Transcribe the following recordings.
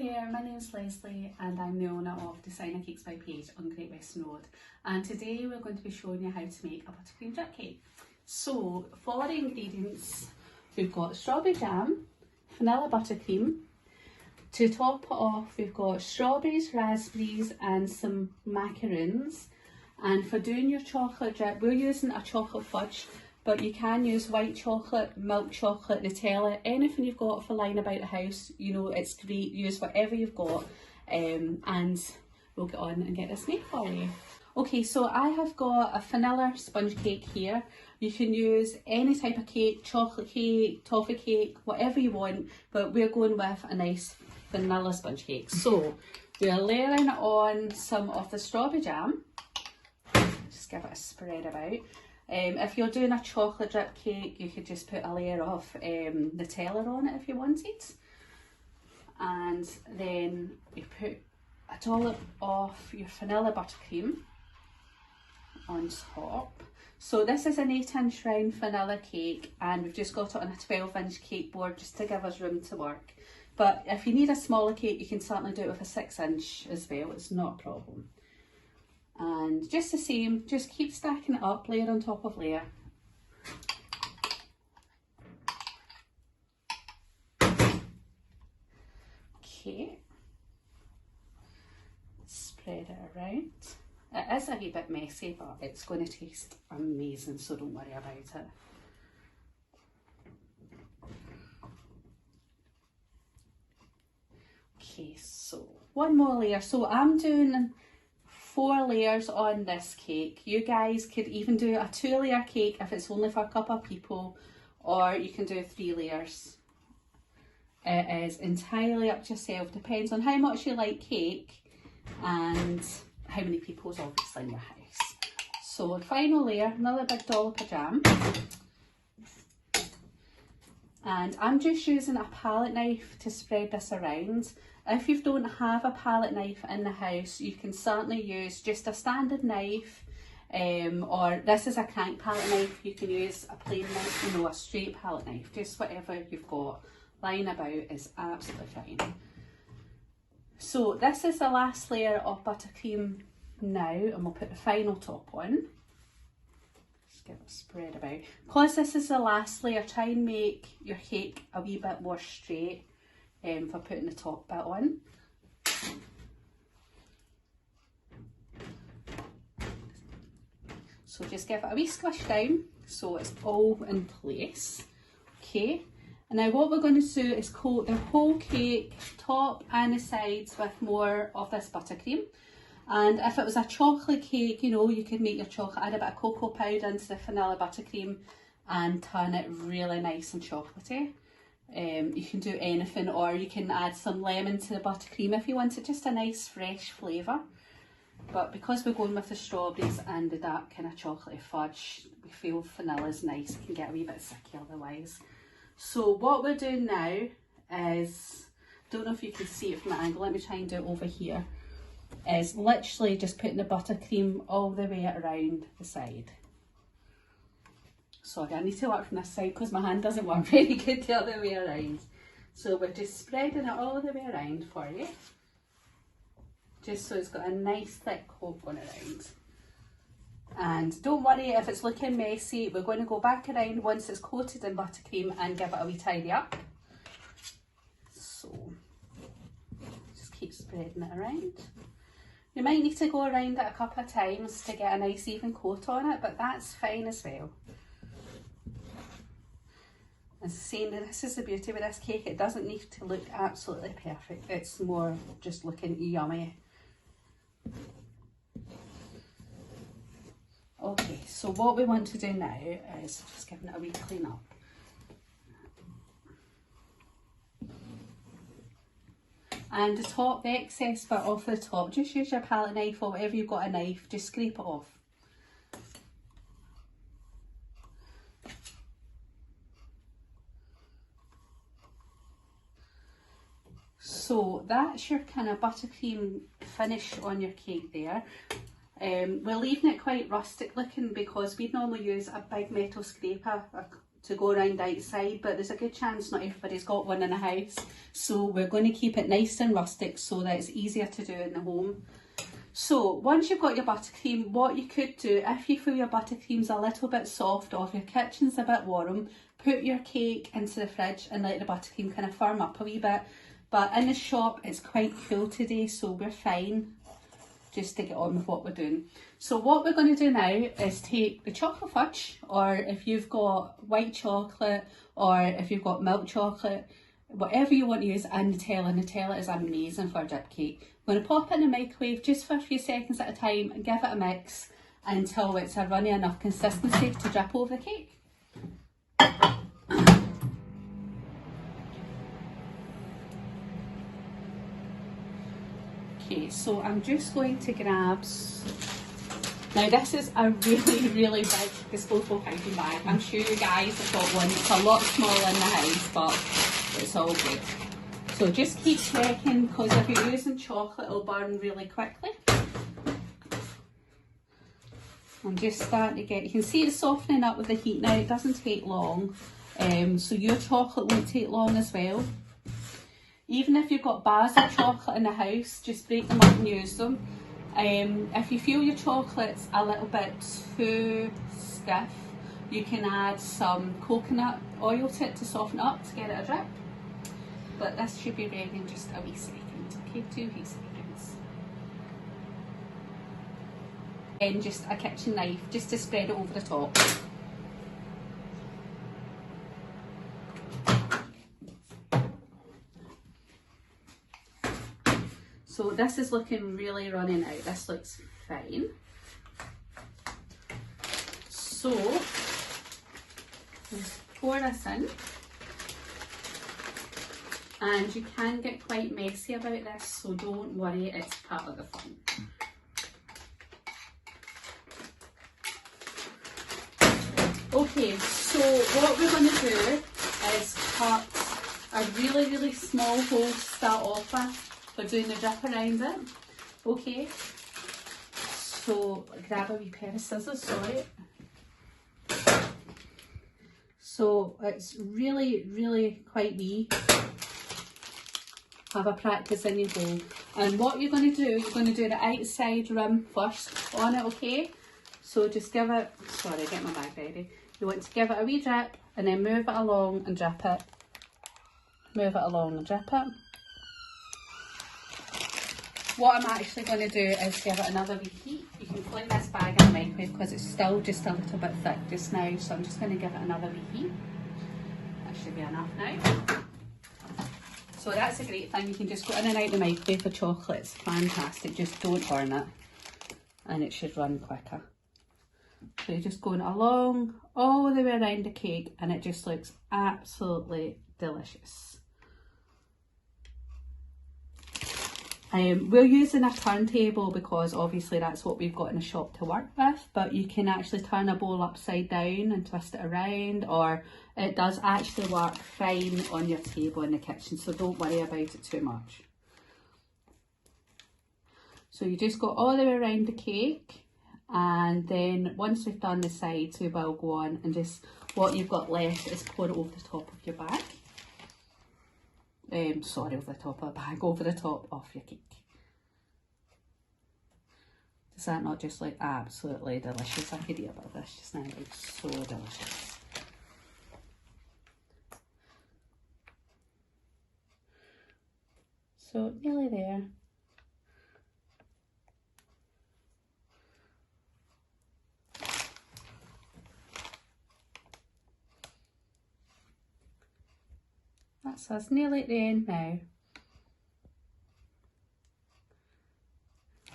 there, my name's Lesley and I'm the owner of Designer Cakes by Paige on Great Western Road, and today we're going to be showing you how to make a buttercream drip cake. So for the ingredients, we've got strawberry jam, vanilla buttercream. To top it off, we've got strawberries, raspberries and some macaroons. And for doing your chocolate drip, we're using a chocolate fudge, but you can use white chocolate, milk chocolate, Nutella, anything you've got for lying about the house. You know, it's great, use whatever you've got, and we'll get on and get this made for you. Okay, so I have got a vanilla sponge cake here. You can use any type of cake, chocolate cake, toffee cake, whatever you want, but we're going with a nice vanilla sponge cake. So we're layering it on some of the strawberry jam. Just give it a spread about. If you're doing a chocolate drip cake, you could just put a layer of Nutella on it if you wanted. And then you put a dollop of your vanilla buttercream on top. So this is an 8-inch round vanilla cake, and we've just got it on a 12-inch cake board just to give us room to work. But if you need a smaller cake, you can certainly do it with a 6-inch as well, it's not a problem. And just the same, just keep stacking it up, layer on top of layer. Okay, spread it around. It is a wee bit messy, but it's going to taste amazing, so don't worry about it. Okay, so one more layer. So I'm doing 4 layers on this cake. You guys could even do a 2-layer cake if it's only for a couple of people, or you can do 3 layers. It is entirely up to yourself, depends on how much you like cake and how many people's obviously in your house. So the final layer, another big dollop of jam. And I'm just using a palette knife to spread this around. If you don't have a palette knife in the house, you can certainly use just a standard knife, or this is a crank palette knife. You can use a plain knife, you know, a straight palette knife, just whatever you've got lying about is absolutely fine. So this is the last layer of buttercream now, and we'll put the final top on. Just give it a spread about. Because this is the last layer, try and make your cake a wee bit more straight for putting the top bit on. So just give it a wee squish down so it's all in place. Okay, and now what we're going to do is coat the whole cake, top and the sides, with more of this buttercream. And if it was a chocolate cake, you know, you could make your chocolate, add a bit of cocoa powder into the vanilla buttercream and turn it really nice and chocolatey. You can do anything, or you can add some lemon to the buttercream if you want it, just a nice fresh flavour. But because we're going with the strawberries and the dark kind of chocolatey fudge, we feel vanilla's nice. It can get a wee bit sicky otherwise. So what we're doing now is, don't know if you can see it from the angle, let me try and do it over here, is literally just putting the buttercream all the way around the side. Sorry, I need to work from this side because my hand doesn't work very good the other way around. So we're just spreading it all the way around for you, just so it's got a nice thick coat going around. And don't worry if it's looking messy, we're going to go back around once it's coated in buttercream and give it a wee tidy up. So just keep spreading it around. You might need to go around it a couple of times to get a nice even coat on it, but that's fine as well. As I say, this is the beauty with this cake, it doesn't need to look absolutely perfect, it's more just looking yummy. Okay, so what we want to do now is just giving it a wee clean up. And the top, the excess bit off the top, just use your palette knife or whatever you've got a knife, just scrape it off. So that's your kind of buttercream finish on your cake there. We're leaving it quite rustic looking because we'd normally use a big metal scraper, to go around the outside, but there's a good chance not everybody's got one in the house. So we're going to keep it nice and rustic so that it's easier to do in the home. So once you've got your buttercream, what you could do, if you feel your buttercream's a little bit soft or if your kitchen's a bit warm, put your cake into the fridge and let the buttercream kind of firm up a wee bit. But in the shop it's quite cool today, so we're fine just to get on with what we're doing. So what we're going to do now is take the chocolate fudge, or if you've got white chocolate or if you've got milk chocolate, whatever you want to use, and Nutella. Nutella is amazing for a drip cake. I'm going to pop it in the microwave just for a few seconds at a time and give it a mix until it's a runny enough consistency to drip over the cake. Okay, so I'm just going to grab, now this is a really big disposable piping bag. I'm sure you guys have got one. It's a lot smaller in the house, but it's all good. So just keep checking, because if you're using chocolate it'll burn really quickly. I'm just starting to get, you can see it's softening up with the heat now. It doesn't take long, so your chocolate won't take long as well. Even if you've got bars of chocolate in the house, just break them up and use them. If you feel your chocolate's a little bit too stiff, you can add some coconut oil to it to soften it up to get it a drip. But this should be ready in just a wee second, okay, 2 wee seconds. And just a kitchen knife, just to spread it over the top. So this is looking really running out, this looks fine. So, just pour this in. And you can get quite messy about this, so don't worry, it's part of the fun. Okay, so what we're going to do is cut a really small hole to start off with for doing the drip around it. Okay, so grab a wee pair of scissors, sorry. So it's really quite wee. Have a practice in your hole. And what you're going to do, you're going to do the outside rim first on it, okay? So just give it, sorry, get my bag ready. You want to give it a wee drip and then move it along and drip it. Move it along and drip it. What I'm actually going to do is give it another wee heat. You can fling this bag in the microwave because it's still just a little bit thick just now, so I'm just going to give it another wee heat. That should be enough now. So that's a great thing, you can just go in and out the microwave for chocolate, it's fantastic, just don't burn it and it should run quicker. So you're just going along all the way around the cake and it just looks absolutely delicious. We're using a turntable because obviously that's what we've got in the shop to work with, but you can actually turn a bowl upside down and twist it around, or it does actually work fine on your table in the kitchen, so don't worry about it too much. So you just go all the way around the cake, and then once we've done the sides we will go on and just, what you've got left is pour it over the top of your bag. Sorry, over the top of the bag, over the top of your cake. Does that not just look absolutely delicious? I could eat about this just now, it looks so delicious. So nearly there. That's us nearly at the end now.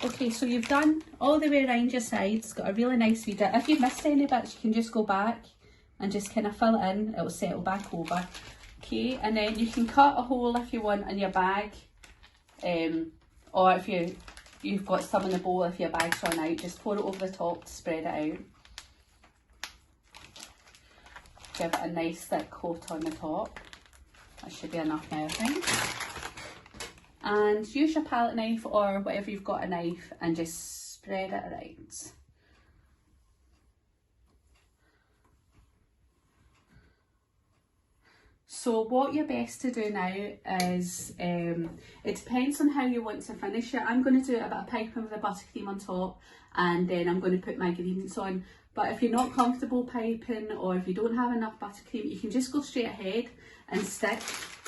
Okay, so you've done all the way around your sides, got a really nice wee dip. If you've missed any bits, you can just go back and just kind of fill it in, it'll settle back over. Okay, and then you can cut a hole if you want in your bag, or if you've got some in the bowl, if your bag's run out, just pour it over the top to spread it out. Give it a nice thick coat on the top. That should be enough now, I think. And use your palette knife or whatever you've got a knife and just spread it around. So what you're best to do now is, it depends on how you want to finish it. I'm going to do a bit of piping with the buttercream on top, and then I'm going to put my ingredients on. But if you're not comfortable piping, or if you don't have enough buttercream, you can just go straight ahead and stick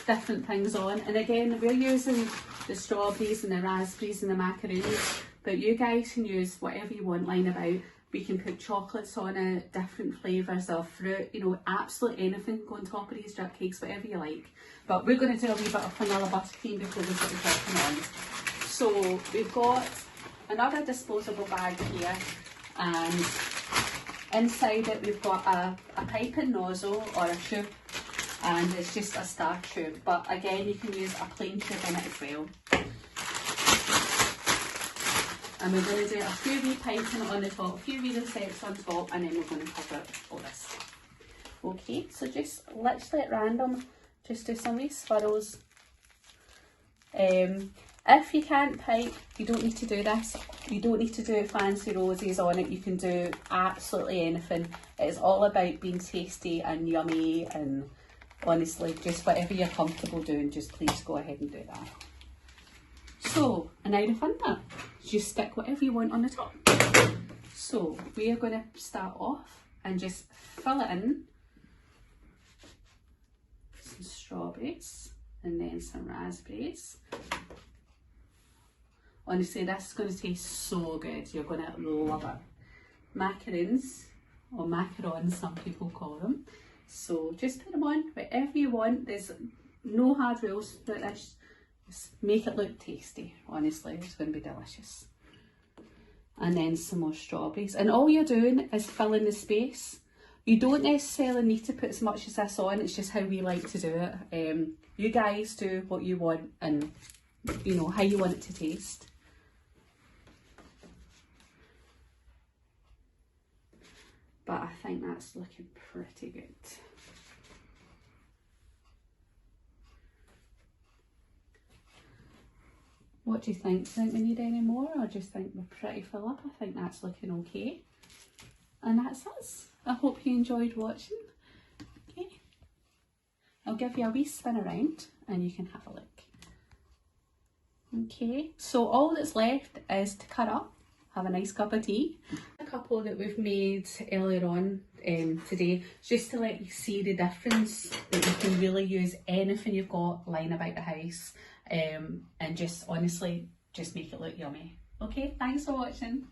different things on. And again, we're using the strawberries and the raspberries and the macaroons, but you guys can use whatever you want lying about. We can put chocolates on it, different flavours of fruit, you know, absolutely anything go on top of these drip cakes, whatever you like. But we're going to do a wee bit of vanilla buttercream before we put the topping on. So we've got another disposable bag here, and inside it we've got a piping nozzle or a tube, and it's just a star tube, but again you can use a plain tube in it as well. And we're going to do a few wee piping on the top, a few wee rosettes on top, and then we're going to cover it all this. Okay, so just literally at random, just do some wee swirls. If you can't pipe, you don't need to do this. You don't need to do fancy roses on it. You can do absolutely anything. It's all about being tasty and yummy, and honestly, just whatever you're comfortable doing, just please go ahead and do that. So, and now the fun bit, just stick whatever you want on the top. So, we are going to start off and just fill it in. Some strawberries and then some raspberries. Honestly, this is going to taste so good. You're going to love it. Macaroons, or macarons some people call them. So just put them on whatever you want. There's no hard rules about this. Just make it look tasty. Honestly, it's going to be delicious. And then some more strawberries. And all you're doing is filling the space. You don't necessarily need to put as much as this on. It's just how we like to do it. You guys do what you want, and you know how you want it to taste. But I think that's looking pretty good. What do you think? Do you think we need any more, or do you think we're pretty full up? I think that's looking okay. And that's us. I hope you enjoyed watching. Okay. I'll give you a wee spin around and you can have a look. Okay, so all that's left is to cut up, have a nice cup of tea. A couple that we've made earlier on today, just to let you see the difference, that you can really use anything you've got lying about the house, and just honestly, just make it look yummy. Okay, thanks for watching.